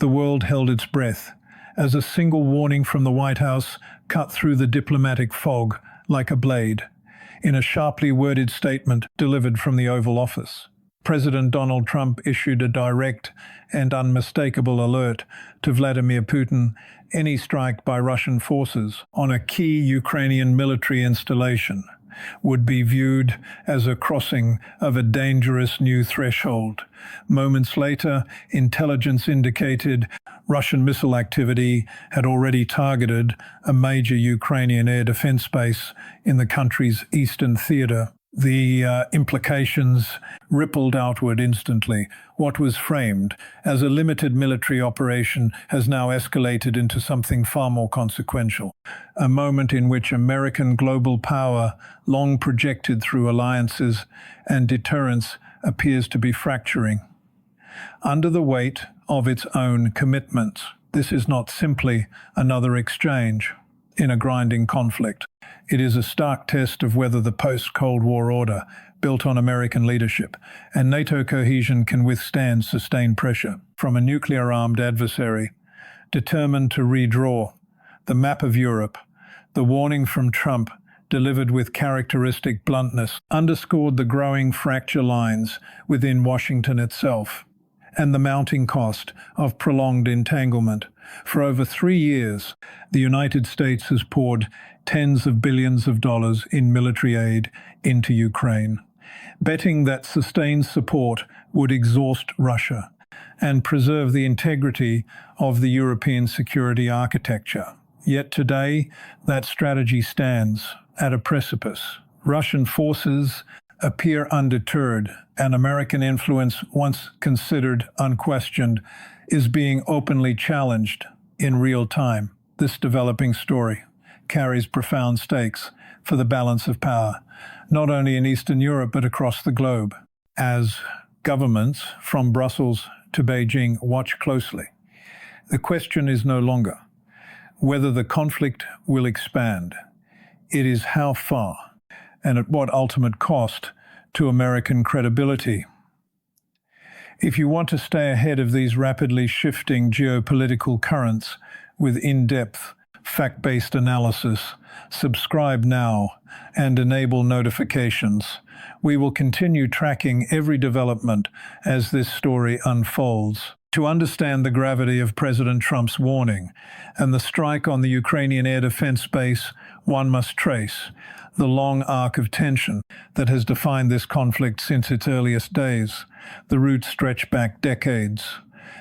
The world held its breath as a single warning from the White House cut through the diplomatic fog like a blade. In a sharply worded statement delivered from the Oval Office, President Donald Trump issued a direct and unmistakable alert to Vladimir Putin: any strike by Russian forces on a key Ukrainian military installation would be viewed as a crossing of a dangerous new threshold. Moments later, intelligence indicated Russian missile activity had already targeted a major Ukrainian air defense base in the country's eastern theater. The implications rippled outward instantly. What was framed as a limited military operation has now escalated into something far more consequential. A moment in which American global power, long projected through alliances and deterrence, appears to be fracturing under the weight of its own commitments. This is not simply another exchange in a grinding conflict. It is a stark test of whether the post-Cold War order, built on American leadership and NATO cohesion, can withstand sustained pressure from a nuclear-armed adversary determined to redraw the map of Europe. The warning from Trump, delivered with characteristic bluntness, underscored the growing fracture lines within Washington itself and the mounting cost of prolonged entanglement. For over 3 years, the United States has poured tens of billions of dollars in military aid into Ukraine, betting that sustained support would exhaust Russia and preserve the integrity of the European security architecture. Yet today, that strategy stands at a precipice. Russian forces appear undeterred, and American influence, once considered unquestioned, is being openly challenged in real time. This developing story carries profound stakes for the balance of power, not only in Eastern Europe but across the globe. As governments, from Brussels to Beijing, watch closely, the question is no longer whether the conflict will expand. It is how far and at what ultimate cost to American credibility. If you want to stay ahead of these rapidly shifting geopolitical currents with in-depth, fact-based analysis, subscribe now and enable notifications. We will continue tracking every development as this story unfolds. To understand the gravity of President Trump's warning and the strike on the Ukrainian air defense base, one must trace the long arc of tension that has defined this conflict since its earliest days. The roots stretch back decades.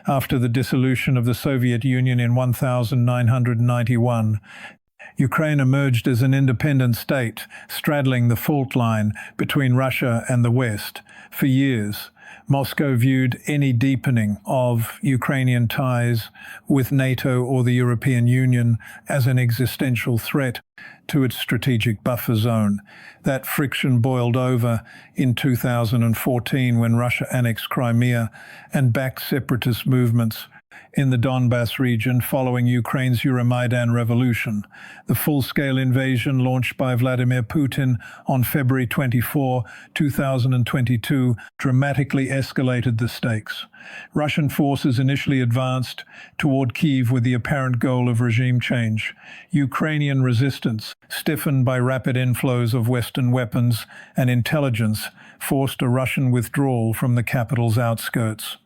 After the dissolution of the Soviet Union in 1991, Ukraine emerged as an independent state, straddling the fault line between Russia and the West. For years, Moscow viewed any deepening of Ukrainian ties with NATO or the European Union as an existential threat to its strategic buffer zone. That friction boiled over in 2014 when Russia annexed Crimea and backed separatist movements in the Donbass region following Ukraine's Euromaidan revolution. The full-scale invasion launched by Vladimir Putin on February 24, 2022, dramatically escalated the stakes. Russian forces initially advanced toward Kyiv with the apparent goal of regime change. Ukrainian resistance, stiffened by rapid inflows of Western weapons and intelligence, forced a Russian withdrawal from the capital's outskirts.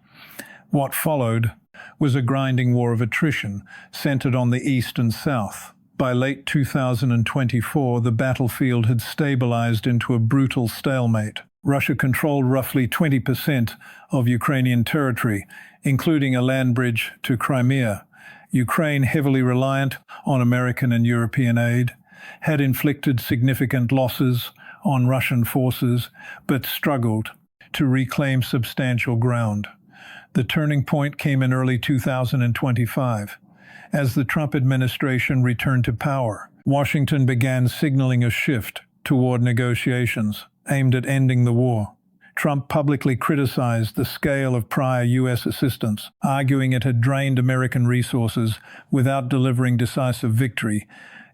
What followed was a grinding war of attrition centered on the east and south. By late 2024, the battlefield had stabilized into a brutal stalemate. Russia controlled roughly 20% of Ukrainian territory, including a land bridge to Crimea. Ukraine, heavily reliant on American and European aid, had inflicted significant losses on Russian forces, but struggled to reclaim substantial ground. The turning point came in early 2025. As the Trump administration returned to power, Washington began signaling a shift toward negotiations aimed at ending the war. Trump publicly criticized the scale of prior U.S. assistance, arguing it had drained American resources without delivering decisive victory.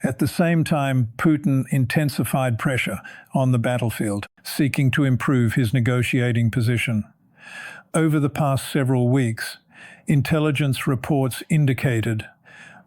At the same time, Putin intensified pressure on the battlefield, seeking to improve his negotiating position. Over the past several weeks, Intelligence reports indicated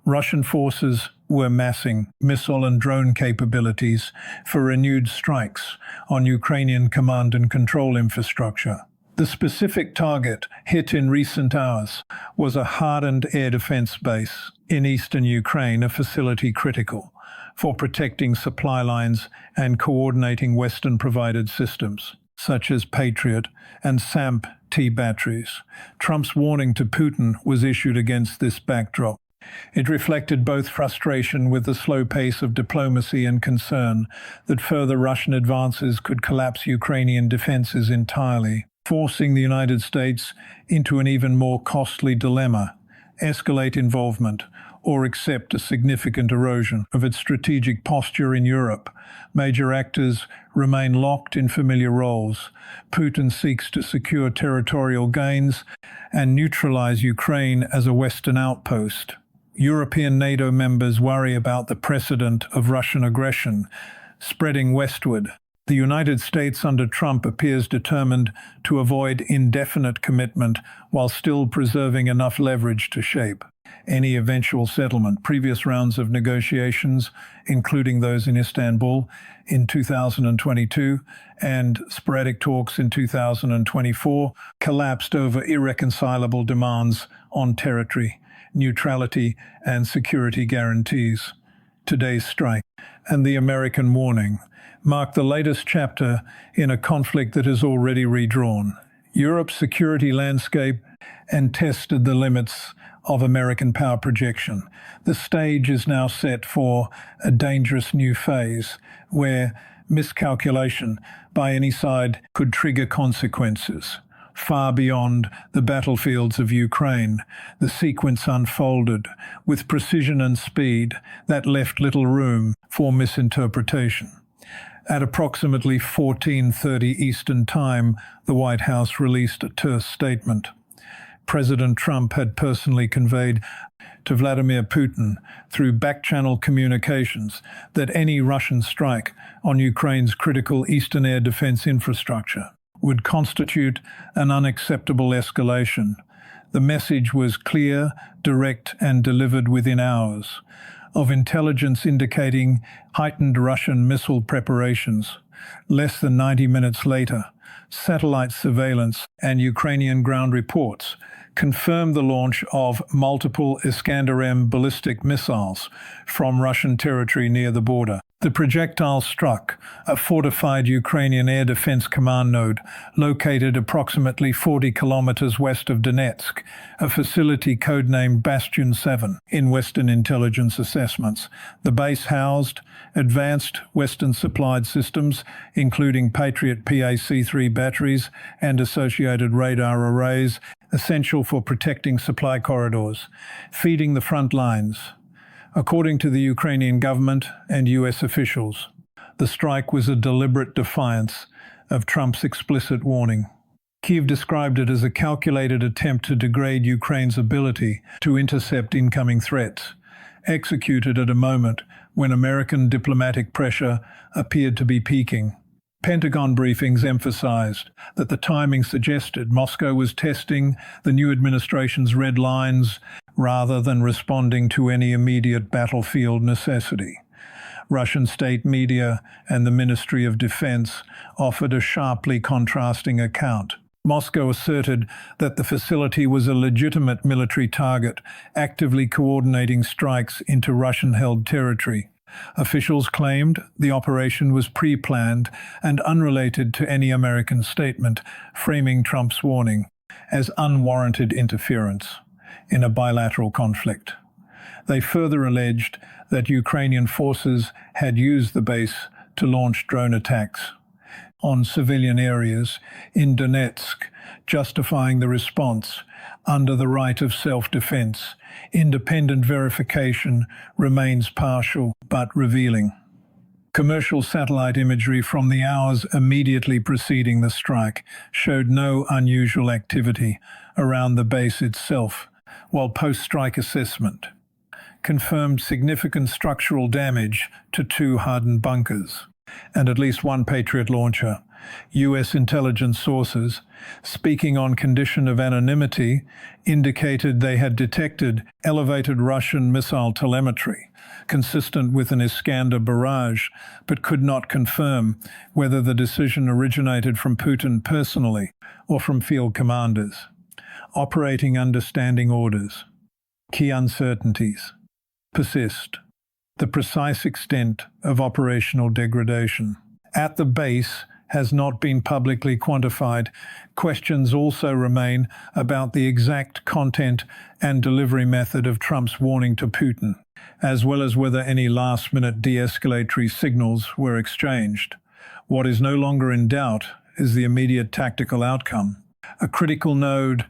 Russian forces were massing missile and drone capabilities for renewed strikes on Ukrainian command and control infrastructure. The specific target hit in recent hours was a hardened air defense base in eastern Ukraine, a facility critical for protecting supply lines and coordinating Western-provided systems, such as Patriot and SAMP-T batteries. Trump's warning to Putin was issued against this backdrop. It reflected both frustration with the slow pace of diplomacy and concern that further Russian advances could collapse Ukrainian defenses entirely, forcing the United States into an even more costly dilemma: escalate involvement or accept a significant erosion of its strategic posture in Europe. Major actors remain locked in familiar roles. Putin seeks to secure territorial gains and neutralize Ukraine as a Western outpost. European NATO members worry about the precedent of Russian aggression spreading westward. The United States under Trump appears determined to avoid indefinite commitment while still preserving enough leverage to shape any eventual settlement. Previous rounds of negotiations, including those in Istanbul in 2022 and sporadic talks in 2024, collapsed over irreconcilable demands on territory, neutrality, and security guarantees. Today's strike and the American warning mark the latest chapter in a conflict that has already redrawn Europe's security landscape and tested the limits of American power projection. The stage is now set for a dangerous new phase where miscalculation by any side could trigger consequences far beyond the battlefields of Ukraine. The sequence unfolded with precision and speed that left little room for misinterpretation. At approximately 14:30 Eastern Time, the White House released a terse statement. President Trump had personally conveyed to Vladimir Putin through back-channel communications that any Russian strike on Ukraine's critical eastern air defense infrastructure would constitute an unacceptable escalation. The message was clear, direct, and delivered within hours of intelligence indicating heightened Russian missile preparations. Less than 90 minutes later, satellite surveillance and Ukrainian ground reports confirmed the launch of multiple Iskander-M ballistic missiles from Russian territory near the border. The projectile struck a fortified Ukrainian air defense command node located approximately 40 kilometers west of Donetsk, a facility codenamed Bastion 7 in Western intelligence assessments. The base housed advanced Western-supplied systems, including Patriot PAC-3 batteries and associated radar arrays, essential for protecting supply corridors, feeding the front lines. According to the Ukrainian government and U.S. officials, the strike was a deliberate defiance of Trump's explicit warning. Kyiv described it as a calculated attempt to degrade Ukraine's ability to intercept incoming threats, executed at a moment when American diplomatic pressure appeared to be peaking. Pentagon briefings emphasized that the timing suggested Moscow was testing the new administration's red lines rather than responding to any immediate battlefield necessity. Russian state media and the Ministry of Defense offered a sharply contrasting account. Moscow asserted that the facility was a legitimate military target, actively coordinating strikes into Russian-held territory. Officials claimed the operation was pre-planned and unrelated to any American statement, framing Trump's warning as unwarranted interference in a bilateral conflict. They further alleged that Ukrainian forces had used the base to launch drone attacks on civilian areas in Donetsk, justifying the response under the right of self-defense. Independent verification remains partial but revealing. Commercial satellite imagery from the hours immediately preceding the strike showed no unusual activity around the base itself, while post-strike assessment confirmed significant structural damage to two hardened bunkers and at least one Patriot launcher U.S. intelligence sources, speaking on condition of anonymity, indicated they had detected elevated Russian missile telemetry, consistent with an Iskander barrage, but could not confirm whether the decision originated from Putin personally or from field commanders. Operating under standing orders. Key uncertainties persist. The precise extent of operational degradation at the base has not been publicly quantified. Questions also remain about the exact content and delivery method of Trump's warning to Putin, as well as whether any last-minute de-escalatory signals were exchanged. What is no longer in doubt is the immediate tactical outcome. A critical node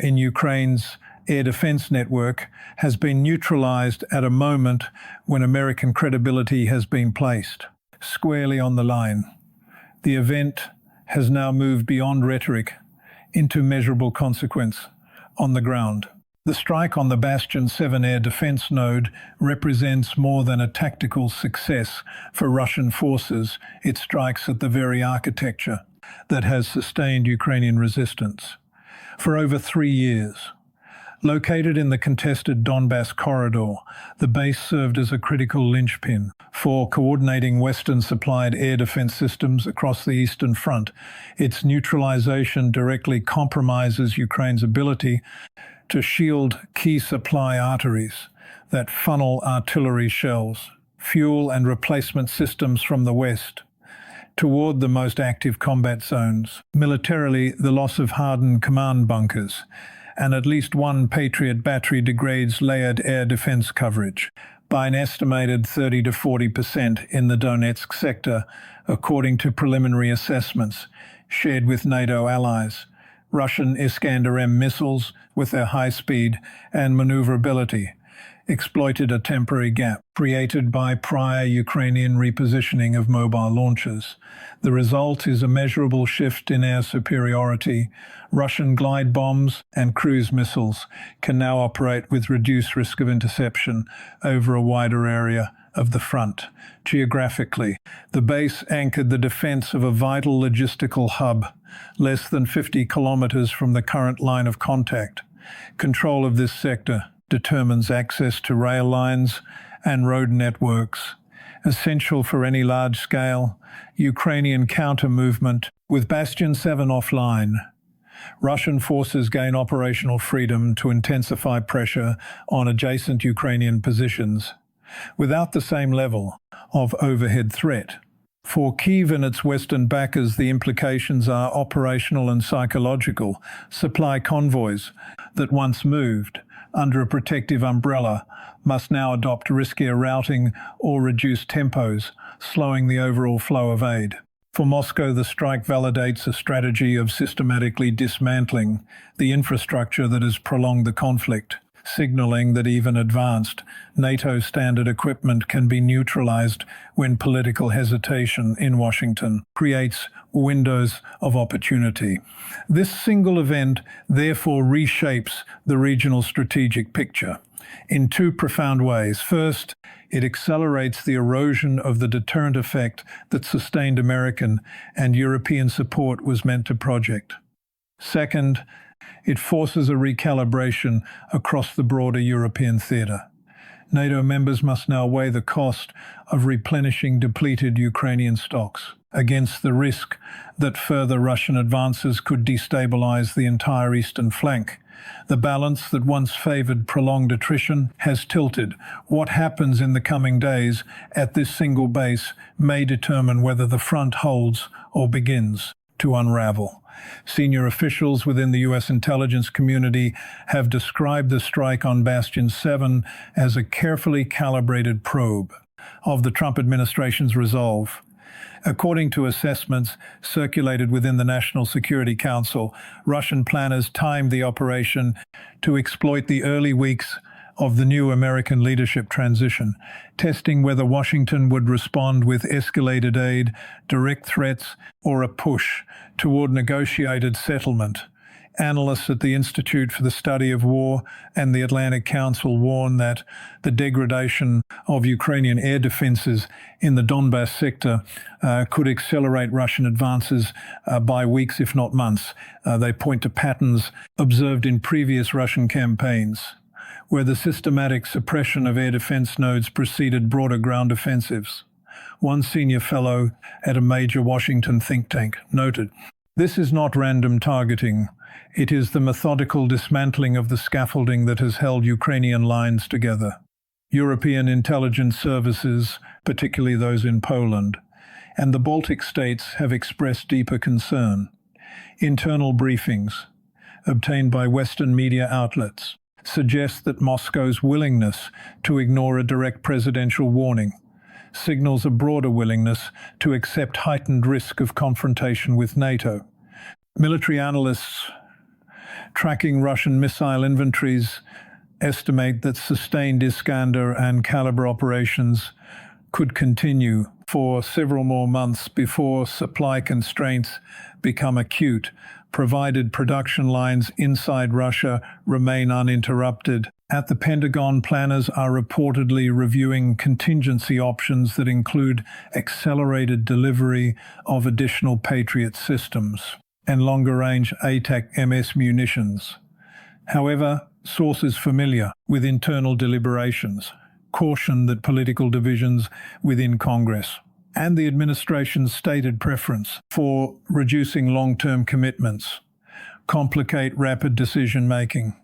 in Ukraine's air defense network has been neutralized at a moment when American credibility has been placed squarely on the line. The event has now moved beyond rhetoric into measurable consequence on the ground. The strike on the Bastion 7 air defense node represents more than a tactical success for Russian forces. It strikes at the very architecture that has sustained Ukrainian resistance for over 3 years. Located in the contested Donbass corridor, the base served as a critical linchpin for coordinating Western-supplied air defense systems across the Eastern Front. Its neutralization directly compromises Ukraine's ability to shield key supply arteries that funnel artillery shells, fuel and replacement systems from the West toward the most active combat zones. Militarily, the loss of hardened command bunkers and at least one Patriot battery degrades layered air defense coverage by an estimated 30 to 40% in the Donetsk sector, according to preliminary assessments shared with NATO allies. Russian Iskander-M missiles, with their high speed and maneuverability, exploited a temporary gap created by prior Ukrainian repositioning of mobile launchers. The result is a measurable shift in air superiority. Russian glide bombs and cruise missiles can now operate with reduced risk of interception over a wider area of the front. Geographically, the base anchored the defense of a vital logistical hub, less than 50 kilometers from the current line of contact. Control of this sector determines access to rail lines and road networks, essential for any large-scale Ukrainian counter-movement. With Bastion 7 offline, Russian forces gain operational freedom to intensify pressure on adjacent Ukrainian positions, without the same level of overhead threat. For Kyiv and its Western backers, the implications are operational and psychological. Supply convoys that once moved under a protective umbrella must now adopt riskier routing or reduce tempos, slowing the overall flow of aid. For Moscow, the strike validates a strategy of systematically dismantling the infrastructure that has prolonged the conflict, signaling that even advanced NATO standard equipment can be neutralized when political hesitation in Washington creates windows of opportunity. This single event therefore reshapes the regional strategic picture in two profound ways. First, it accelerates the erosion of the deterrent effect that sustained American and European support was meant to project. Second, it forces a recalibration across the broader European theater. NATO members must now weigh the cost of replenishing depleted Ukrainian stocks against the risk that further Russian advances could destabilize the entire eastern flank. The balance that once favored prolonged attrition has tilted. What happens in the coming days at this single base may determine whether the front holds or begins to unravel. Senior officials within the U.S. intelligence community have described the strike on Bastion 7 as a carefully calibrated probe of the Trump administration's resolve. According to assessments circulated within the National Security Council, Russian planners timed the operation to exploit the early weeks of the new American leadership transition, testing whether Washington would respond with escalated aid, direct threats, or a push toward negotiated settlement Analysts at the Institute for the Study of War and the Atlantic Council warn that the degradation of Ukrainian air defenses in the Donbass sector could accelerate Russian advances by weeks, if not months. They point to patterns observed in previous Russian campaigns, where the systematic suppression of air defense nodes preceded broader ground offensives. One senior fellow at a major Washington think tank noted, "This is not random targeting. It is the methodical dismantling of the scaffolding that has held Ukrainian lines together." European intelligence services, particularly those in Poland, and the Baltic states have expressed deeper concern. Internal briefings, obtained by Western media outlets, suggest that Moscow's willingness to ignore a direct presidential warning signals a broader willingness to accept heightened risk of confrontation with NATO. Military analysts tracking Russian missile inventories estimate that sustained Iskander and Caliber operations could continue for several more months before supply constraints become acute, provided production lines inside Russia remain uninterrupted. At the Pentagon, planners are reportedly reviewing contingency options that include accelerated delivery of additional Patriot systems and longer-range ATACMS munitions. However, sources familiar with internal deliberations caution that political divisions within Congress and the administration's stated preference for reducing long-term commitments complicate rapid decision-making.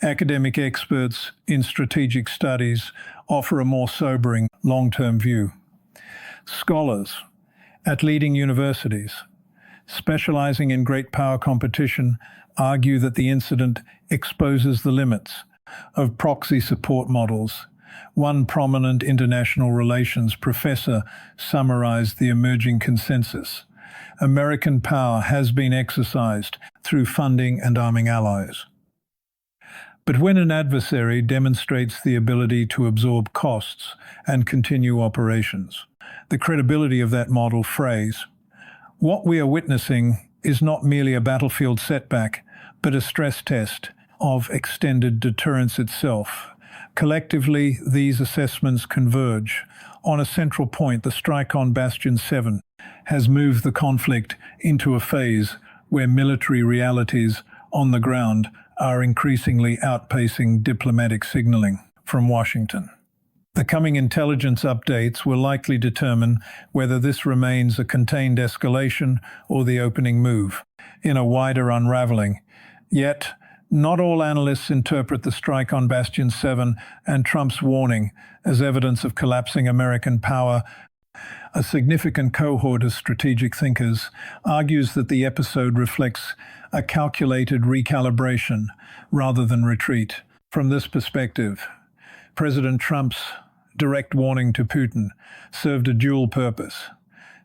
Academic experts in strategic studies offer a more sobering long-term view. Scholars at leading universities, specializing in great power competition, argue that the incident exposes the limits of proxy support models. One prominent international relations professor summarized the emerging consensus. American power has been exercised through funding and arming allies. But when an adversary demonstrates the ability to absorb costs and continue operations, the credibility of that model frays. What we are witnessing is not merely a battlefield setback, but a stress test of extended deterrence itself. Collectively, these assessments converge. On a central point, the strike on Bastion 7 has moved the conflict into a phase where military realities on the ground are increasingly outpacing diplomatic signaling from Washington. The coming intelligence updates will likely determine whether this remains a contained escalation or the opening move in a wider unraveling. Yet, not all analysts interpret the strike on Bastion 7 and Trump's warning as evidence of collapsing American power. A significant cohort of strategic thinkers argues that the episode reflects a calculated recalibration rather than retreat. From this perspective, President Trump's direct warning to Putin served a dual purpose,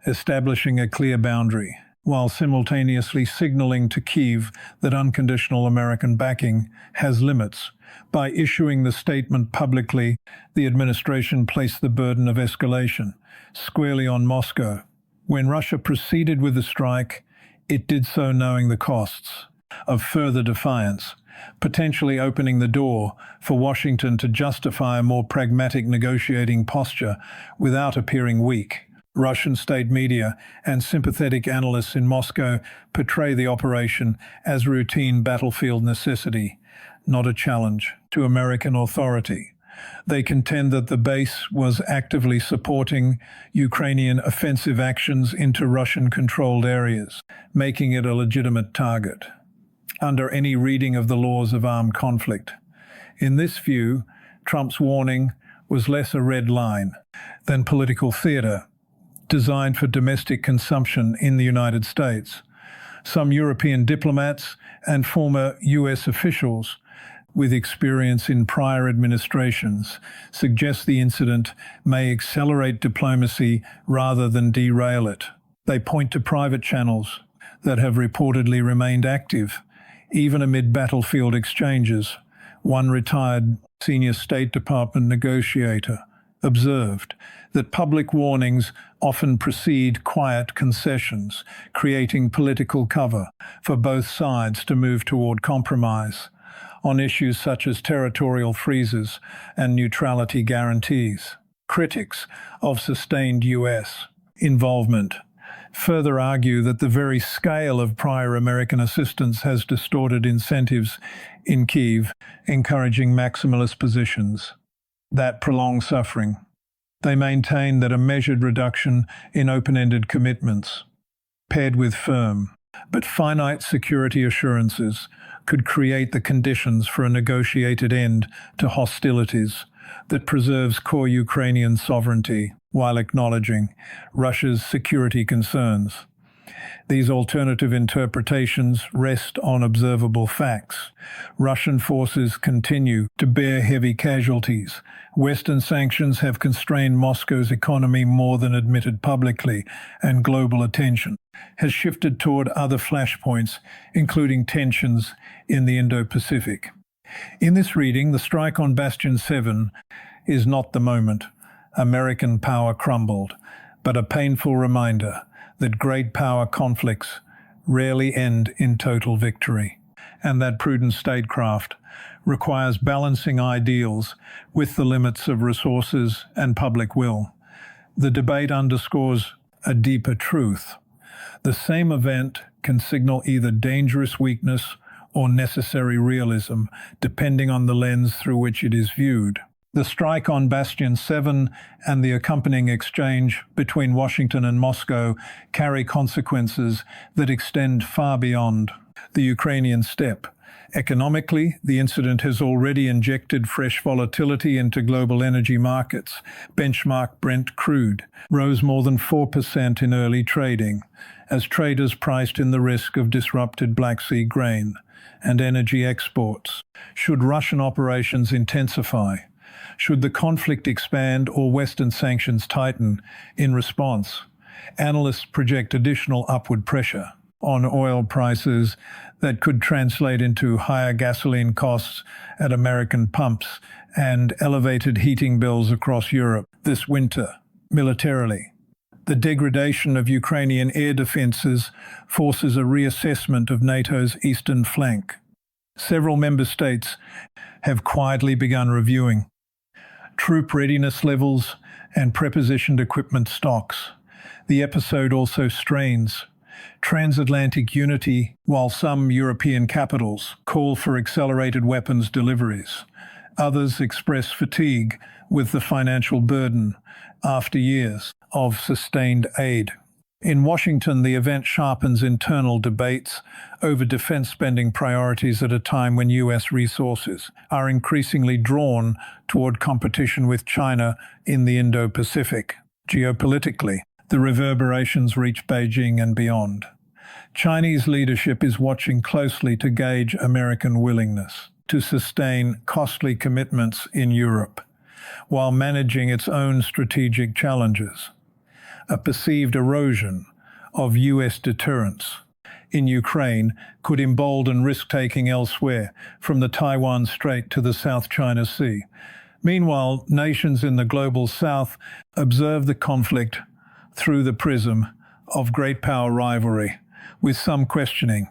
establishing a clear boundary, while simultaneously signaling to Kyiv that unconditional American backing has limits. By issuing the statement publicly, the administration placed the burden of escalation squarely on Moscow. When Russia proceeded with the strike, it did so knowing the costs of further defiance, potentially opening the door for Washington to justify a more pragmatic negotiating posture without appearing weak. Russian state media and sympathetic analysts in Moscow portray the operation as routine battlefield necessity, not a challenge to American authority. They contend that the base was actively supporting Ukrainian offensive actions into Russian-controlled areas, making it a legitimate target under any reading of the laws of armed conflict. In this view, Trump's warning was less a red line than political theater designed for domestic consumption in the United States. Some European diplomats and former U.S. officials with experience in prior administrations suggest the incident may accelerate diplomacy rather than derail it. They point to private channels that have reportedly remained active, even amid battlefield exchanges. One retired senior State Department negotiator observed that public warnings often precede quiet concessions, creating political cover for both sides to move toward compromise on issues such as territorial freezes and neutrality guarantees. Critics of sustained U.S. involvement further argue that the very scale of prior American assistance has distorted incentives in Kyiv, encouraging maximalist positions that prolong suffering. They maintain that a measured reduction in open-ended commitments, paired with firm but finite security assurances, could create the conditions for a negotiated end to hostilities that preserves core Ukrainian sovereignty while acknowledging Russia's security concerns. These alternative interpretations rest on observable facts. Russian forces continue to bear heavy casualties. Western sanctions have constrained Moscow's economy more than admitted publicly, and global attention has shifted toward other flashpoints, including tensions in the Indo-Pacific. In this reading, the strike on Bastion 7 is not the moment American power crumbled, but a painful reminder that great power conflicts rarely end in total victory, and that prudent statecraft requires balancing ideals with the limits of resources and public will. The debate underscores a deeper truth. The same event can signal either dangerous weakness or necessary realism, depending on the lens through which it is viewed. The strike on Bastion 7 and the accompanying exchange between Washington and Moscow carry consequences that extend far beyond the Ukrainian steppe. Economically, the incident has already injected fresh volatility into global energy markets. Benchmark Brent crude rose more than 4% in early trading, as traders priced in the risk of disrupted Black Sea grain and energy exports. Should Russian operations intensify? Should the conflict expand or Western sanctions tighten in response? Analysts project additional upward pressure on oil prices that could translate into higher gasoline costs at American pumps and elevated heating bills across Europe this winter. Militarily, the degradation of Ukrainian air defenses forces a reassessment of NATO's eastern flank. Several member states have quietly begun reviewing troop readiness levels and prepositioned equipment stocks. The episode also strains transatlantic unity, while some European capitals call for accelerated weapons deliveries. Others express fatigue with the financial burden after years of sustained aid. In Washington, the event sharpens internal debates over defense spending priorities at a time when U.S. resources are increasingly drawn toward competition with China in the Indo-Pacific. Geopolitically, the reverberations reach Beijing and beyond. Chinese leadership is watching closely to gauge American willingness to sustain costly commitments in Europe, while managing its own strategic challenges. A perceived erosion of U.S. deterrence in Ukraine could embolden risk-taking elsewhere, from the Taiwan Strait to the South China Sea. Meanwhile, nations in the global South observe the conflict through the prism of great power rivalry, with some questioning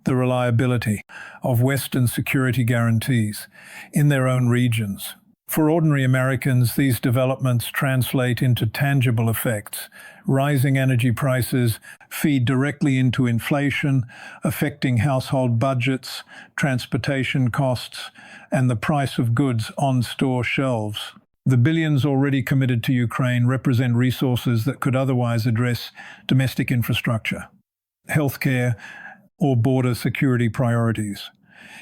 the reliability of Western security guarantees in their own regions. For ordinary Americans, these developments translate into tangible effects. Rising energy prices feed directly into inflation, affecting household budgets, transportation costs, and the price of goods on store shelves. The billions already committed to Ukraine represent resources that could otherwise address domestic infrastructure, healthcare, or border security priorities.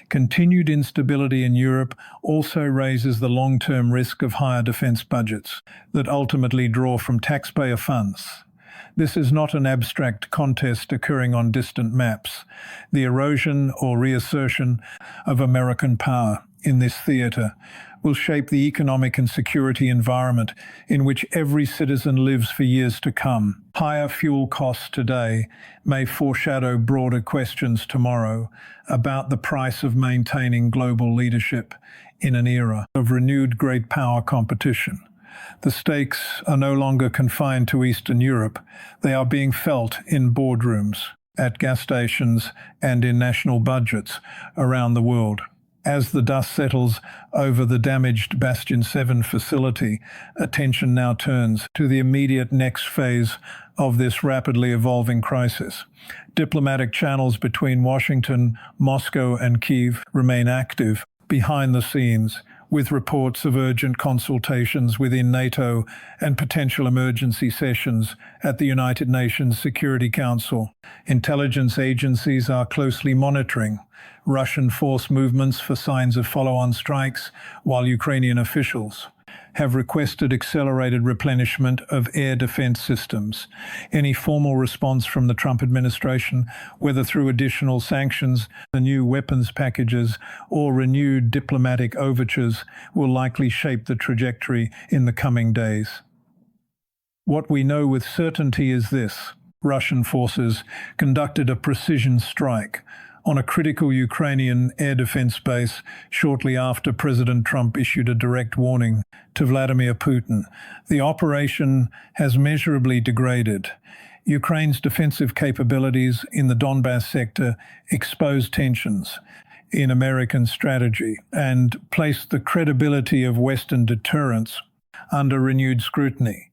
Continued instability in Europe also raises the long-term risk of higher defense budgets that ultimately draw from taxpayer funds. This is not an abstract contest occurring on distant maps. The erosion or reassertion of American power in this theater will shape the economic and security environment in which every citizen lives for years to come. Higher fuel costs today may foreshadow broader questions tomorrow about the price of maintaining global leadership in an era of renewed great power competition. The stakes are no longer confined to Eastern Europe. They are being felt in boardrooms, at gas stations, and in national budgets around the world. As the dust settles over the damaged Bastion 7 facility, attention now turns to the immediate next phase of this rapidly evolving crisis. Diplomatic channels between Washington, Moscow, and Kyiv remain active behind the scenes, with reports of urgent consultations within NATO and potential emergency sessions at the United Nations Security Council. Intelligence agencies are closely monitoring Russian force movements for signs of follow-on strikes, while Ukrainian officials have requested accelerated replenishment of air defense systems. Any formal response from the Trump administration, whether through additional sanctions, the new weapons packages, or renewed diplomatic overtures, will likely shape the trajectory in the coming days. What we know with certainty is this: Russian forces conducted a precision strike on a critical Ukrainian air defense base shortly after President Trump issued a direct warning to Vladimir Putin. The operation has measurably degraded Ukraine's defensive capabilities in the Donbass sector, exposed tensions in American strategy, and placed the credibility of Western deterrence under renewed scrutiny.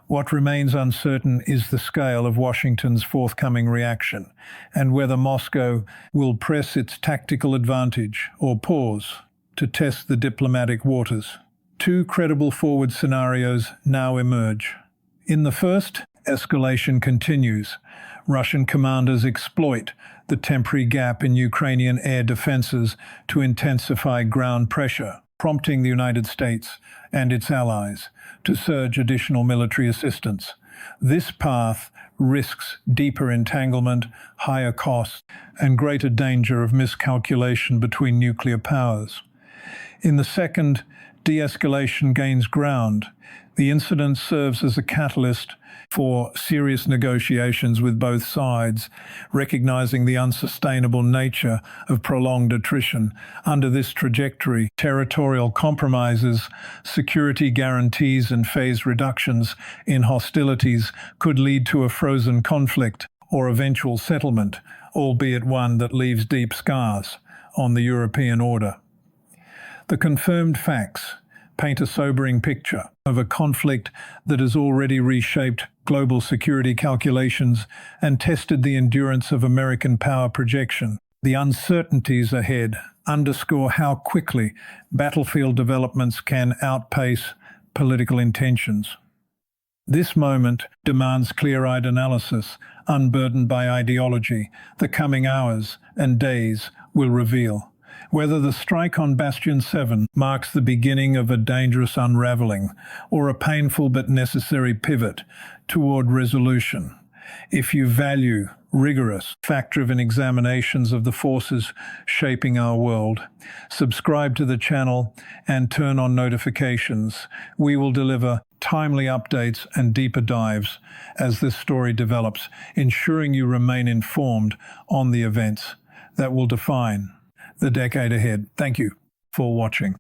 What remains uncertain is the scale of Washington's forthcoming reaction, and whether Moscow will press its tactical advantage or pause to test the diplomatic waters. Two credible forward scenarios now emerge. In the first, escalation continues. Russian commanders exploit the temporary gap in Ukrainian air defenses to intensify ground pressure, prompting the United States and its allies to surge additional military assistance. This path risks deeper entanglement, higher costs, and greater danger of miscalculation between nuclear powers. In the second, de-escalation gains ground. The incident serves as a catalyst for serious negotiations with both sides, recognizing the unsustainable nature of prolonged attrition. Under this trajectory, territorial compromises, security guarantees, and phased reductions in hostilities could lead to a frozen conflict or eventual settlement, albeit one that leaves deep scars on the European order. The confirmed facts paint a sobering picture of a conflict that has already reshaped global security calculations and tested the endurance of American power projection. The uncertainties ahead underscore how quickly battlefield developments can outpace political intentions. This moment demands clear-eyed analysis, unburdened by ideology. The coming hours and days will reveal whether the strike on Bastion 7 marks the beginning of a dangerous unraveling or a painful but necessary pivot toward resolution. If you value rigorous, fact-driven examinations of the forces shaping our world, subscribe to the channel and turn on notifications. We will deliver timely updates and deeper dives as this story develops, ensuring you remain informed on the events that will define the decade ahead. Thank you for watching.